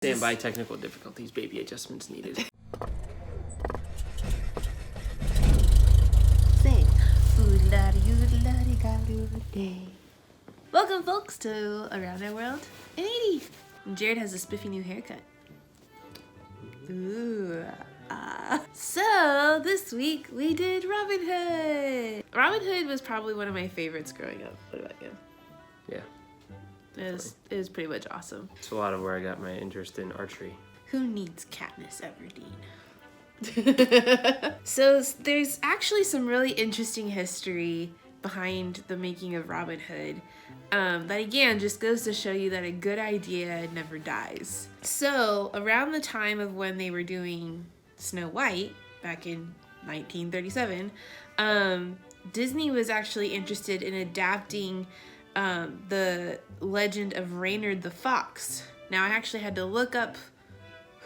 Stand by, technical difficulties, baby adjustments needed. Say, oodle-la-dee-oodle-la-dee-ga-doo-day. Welcome, folks, to Around Our World in 80. Jared has a spiffy new haircut. Ooh. So, this week we did Robin Hood. Robin Hood was probably one of my favorites growing up. What about you? Yeah. It was pretty much awesome. It's a lot of where I got my interest in archery. Who needs Katniss Everdeen? So there's actually some really interesting history behind the making of Robin Hood. That again just goes to show you that a good idea never dies. So around the time of when they were doing Snow White, back in 1937, Disney was actually interested in adapting the legend of Reynard the Fox. Now I actually had to look up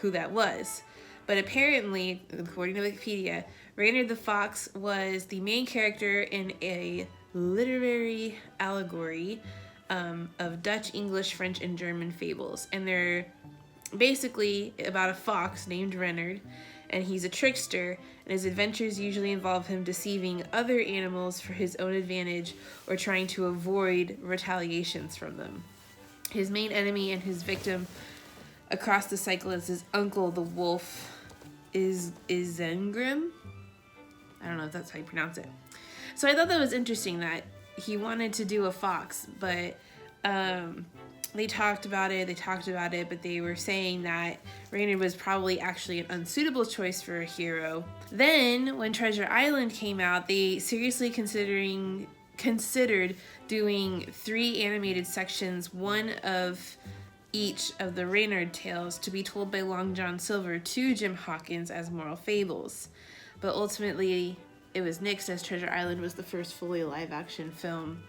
who that was, but apparently, according to Wikipedia, Reynard the Fox was the main character in a literary allegory of Dutch, English, French, and German fables, and they're basically about a fox named Reynard, and he's a trickster, and his adventures usually involve him deceiving other animals for his own advantage or trying to avoid retaliations from them. His main enemy and his victim across the cycle is his uncle, the wolf, Isengrim. I don't know if that's how you pronounce it. So I thought that was interesting that he wanted to do a fox, but they talked about it, but they were saying that Reynard was probably actually an unsuitable choice for a hero. Then, when Treasure Island came out, they seriously considered doing 3 animated sections, one of each of the Reynard tales, to be told by Long John Silver to Jim Hawkins as moral fables. But ultimately, it was nixed as Treasure Island was the first fully live-action film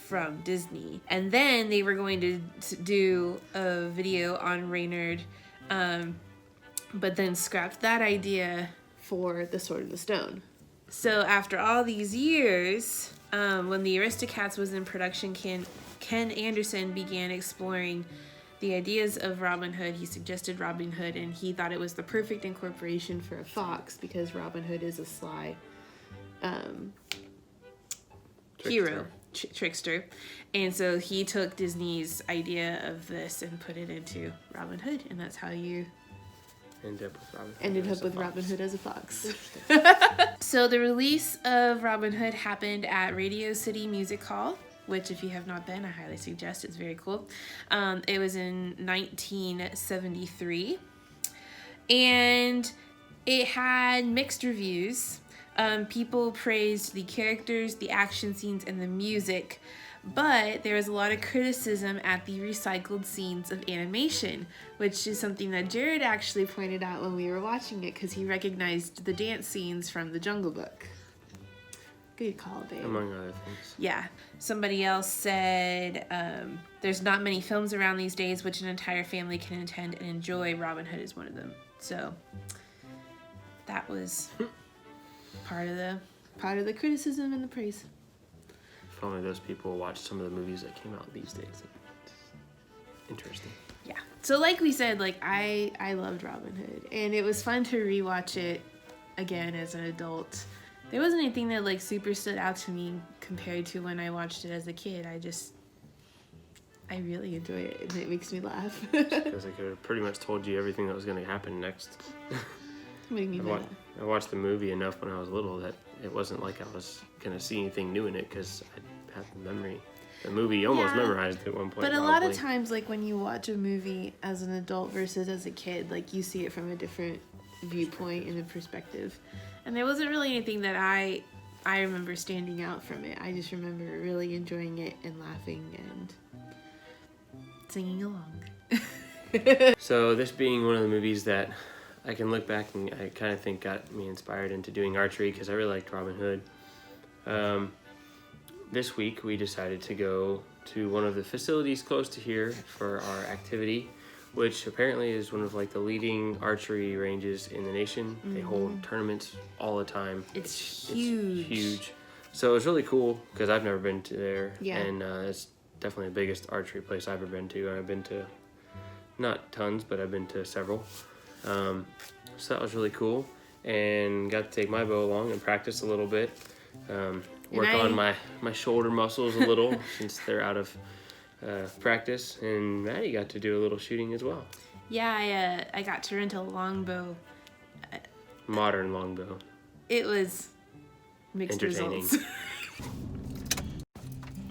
from Disney. And then they were going to do a video on Reynard, but then scrapped that idea for The Sword in the Stone. So after all these years, when the Aristocats was in production, Ken Anderson began exploring the ideas of Robin Hood. He suggested Robin Hood, and he thought it was the perfect incorporation for a fox because Robin Hood is a sly hero. Trickster. And so he took Disney's idea of this and put it into Robin Hood, and that's how you ended up with Robin Hood as a fox. So the release of Robin Hood happened at Radio City Music Hall, which if you have not been, I highly suggest. It's very cool. It was in 1973, and it had mixed reviews. People praised the characters, the action scenes, and the music, but there was a lot of criticism at the recycled scenes of animation, which is something that Jared actually pointed out when we were watching it, because he recognized the dance scenes from The Jungle Book. Good call, babe. Among other things. Yeah. Somebody else said, there's not many films around these days which an entire family can attend and enjoy. Robin Hood is one of them. So that was part of the criticism and the praise. If only those people watched some of the movies that came out these days. It's interesting. Yeah. So like we said, like I loved Robin Hood, and it was fun to rewatch it again as an adult. There wasn't anything that like super stood out to me compared to when I watched it as a kid. I really enjoy it, and it makes me laugh. Because I could have pretty much told you everything that was going to happen next. What do you mean by that? I watched the movie enough when I was little that it wasn't like I was going to see anything new in it because I had the memory. The movie almost memorized at one point. But a lot of times, like when you watch a movie as an adult versus as a kid, like you see it from a different viewpoint and a perspective. And there wasn't really anything that I remember standing out from it. I just remember really enjoying it and laughing and singing along. So this being one of the movies that I can look back and I kind of think got me inspired into doing archery because I really liked Robin Hood. This week we decided to go to one of the facilities close to here for our activity, which apparently is one of like the leading archery ranges in the nation. Mm-hmm. They hold tournaments all the time. It's huge. So it was really cool because I've never been to there. Yeah. And it's definitely the biggest archery place I've ever been to. I've been to not tons, but I've been to several. So that was really cool, and got to take my bow along and practice a little bit. Work on my shoulder muscles a little since they're out of practice, and Maddie got to do a little shooting as well. Yeah, I got to rent a longbow. Modern longbow. It was mixed results.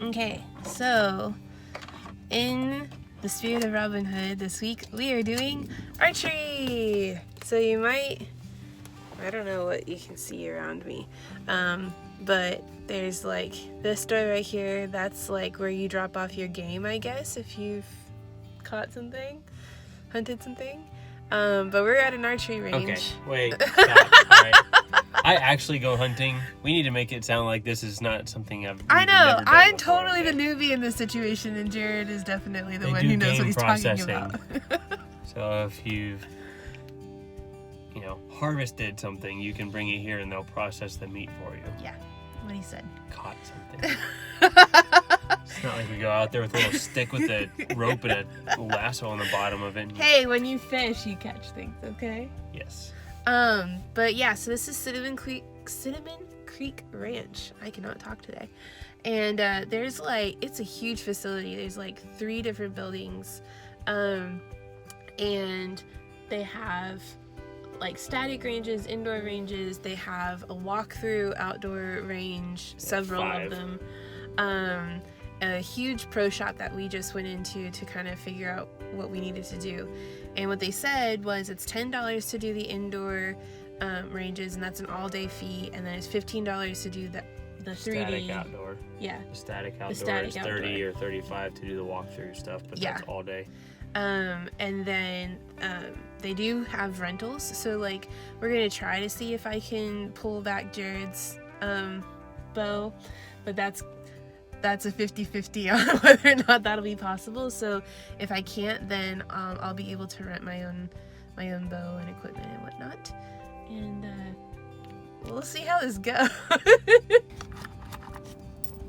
Okay, so in the spirit of Robin Hood, this week we are doing archery. So you might, I don't know what you can see around me, but there's like this door right here. That's like where you drop off your game, I guess, if you've caught something, hunted something. But we're at an archery range. Okay, wait, stop. All right. I actually go hunting. We need to make it sound like this is not something I know. Never done I'm before, totally okay? the newbie in this situation, and Jared is definitely the one who knows what he's talking about. So if you've, harvested something, you can bring it here and they'll process the meat for you. Yeah, what he said. Caught something. It's not like we go out there with a little stick with a rope and a lasso on the bottom of it. Hey, when you fish, you catch things, okay? Yes. But yeah, so this is Cinnamon Creek Ranch. I cannot talk today. And there's it's a huge facility. There's 3 different buildings. And they have static ranges, indoor ranges. They have a walkthrough outdoor range, several 5 of them. A huge pro shop that we just went into to kind of figure out what we needed to do. And what they said was it's $10 to do the indoor ranges, and that's an all-day fee, and then it's $15 to do the 3D. Static outdoor. Yeah. The static outdoor static is outdoor. 30 or 35 to do the walkthrough stuff, but Yeah. that's all day. And then they do have rentals, so we're gonna try to see if I can pull back Jared's bow, but that's a 50-50 on whether or not that'll be possible. So if I can't, then I'll be able to rent my own bow and equipment and whatnot, and we'll see how this goes.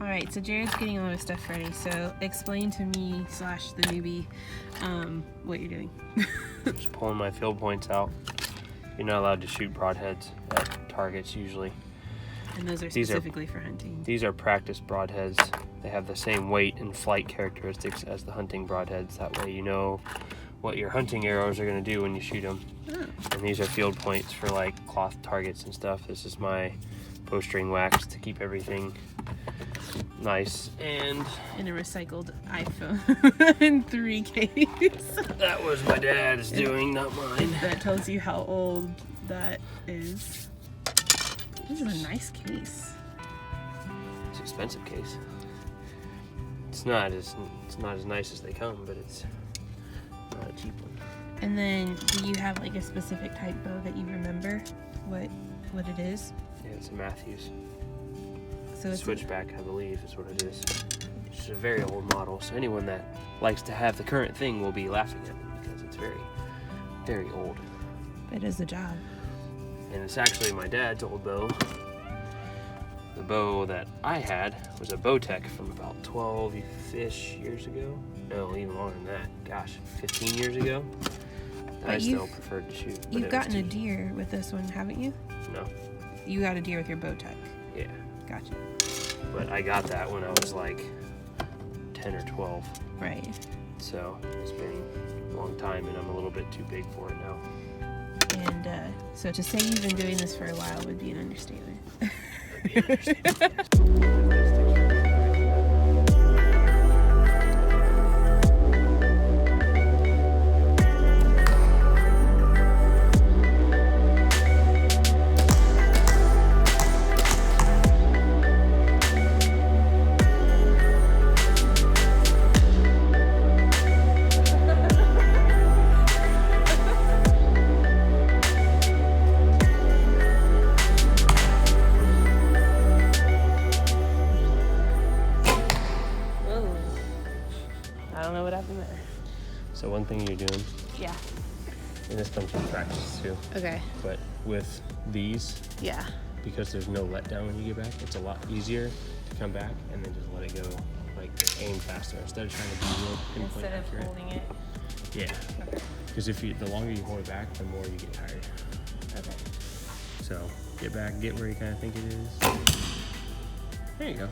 All right, so Jared's getting all his stuff ready. So explain to me / the newbie what you're doing. Just pulling my field points out. You're not allowed to shoot broadheads at targets usually. And those are specifically for hunting. These are practice broadheads. They have the same weight and flight characteristics as the hunting broadheads. That way you know what your hunting arrows are going to do when you shoot them. Oh. And these are field points for cloth targets and stuff. This is my bowstring wax to keep everything nice. And in a recycled iPhone in 3 case. That was my dad's doing, not mine. That tells you how old that is. This is a nice case. It's an expensive case. It's not as nice as they come, but it's not a cheap one. And then, do you have a specific type bow that you remember what it is? Yeah, it's a Matthews. So it's Switchback, I believe, is what it is. It's a very old model, so anyone that likes to have the current thing will be laughing at it because it's very, very old. It does the job. And it's actually my dad's old bow. The bow that I had was a Bowtech from about 12-ish years ago. No, even longer than that. Gosh, 15 years ago. I still preferred to shoot. You've gotten a deer with this one, haven't you? No. You got a deer with your Bowtech. Yeah. Gotcha. But I got that when I was 10 or 12. Right. So it's been a long time and I'm a little bit too big for it now. And so to say you've been doing this for a while would be an understatement. So one thing you're doing, Yeah. and this comes from practice too, Okay. but with these, Yeah. because there's no letdown when you get back, it's a lot easier to come back and then just let it go, aim faster instead of trying to be real pinpoint Instead of accurate. holding it. Yeah. Because the longer you hold it back, the more you get tired. Okay. So get back, get where you kind of think it is. There you go.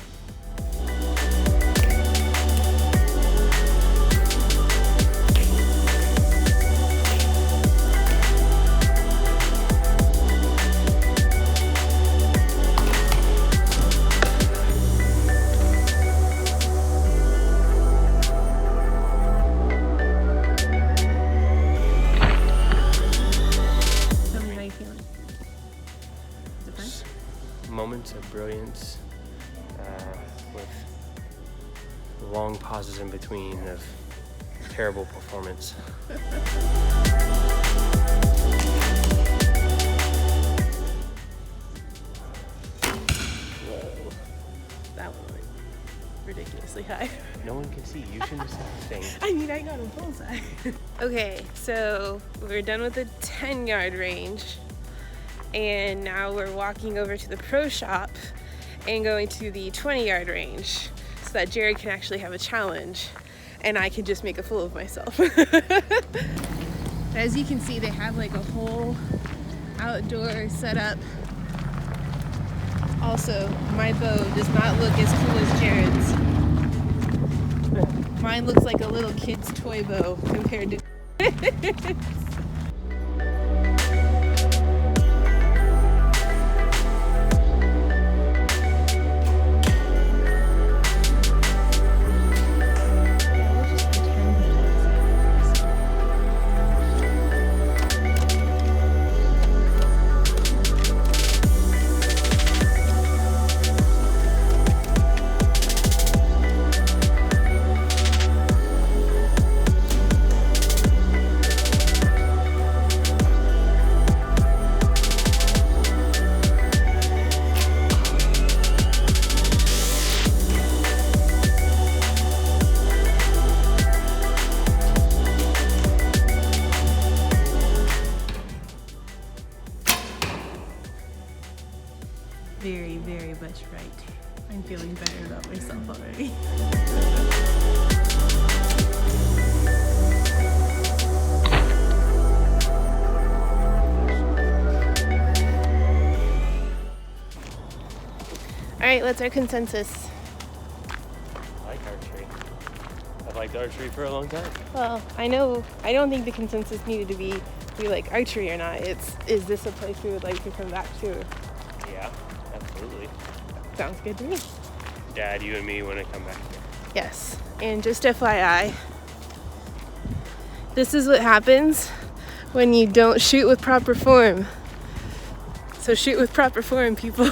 Tell me how you feeling. Is it fun? Moments of brilliance with long pauses in between of terrible performance. Whoa. That one went ridiculously high. No one can see. You shouldn't have said a thing. I mean, I got a bullseye. Okay, so we're done with the 10-yard range. And now we're walking over to the pro shop and going to the 20-yard range so that Jared can actually have a challenge and I can just make a fool of myself. As you can see, they have like a whole outdoor setup. Also, my bow does not look as cool as Jared's. Mine looks like a little kid's toy bow compared to very, very much right. I'm feeling better about myself already. All right, what's our consensus? I like archery. I've liked archery for a long time. Well, I don't think the consensus needed to be we like archery or not. It's, is this a place we would like to come back to? Yeah, absolutely. Sounds good to me. Dad, you and me want to come back here. Yes, and just FYI, this is what happens when you don't shoot with proper form. So shoot with proper form, people.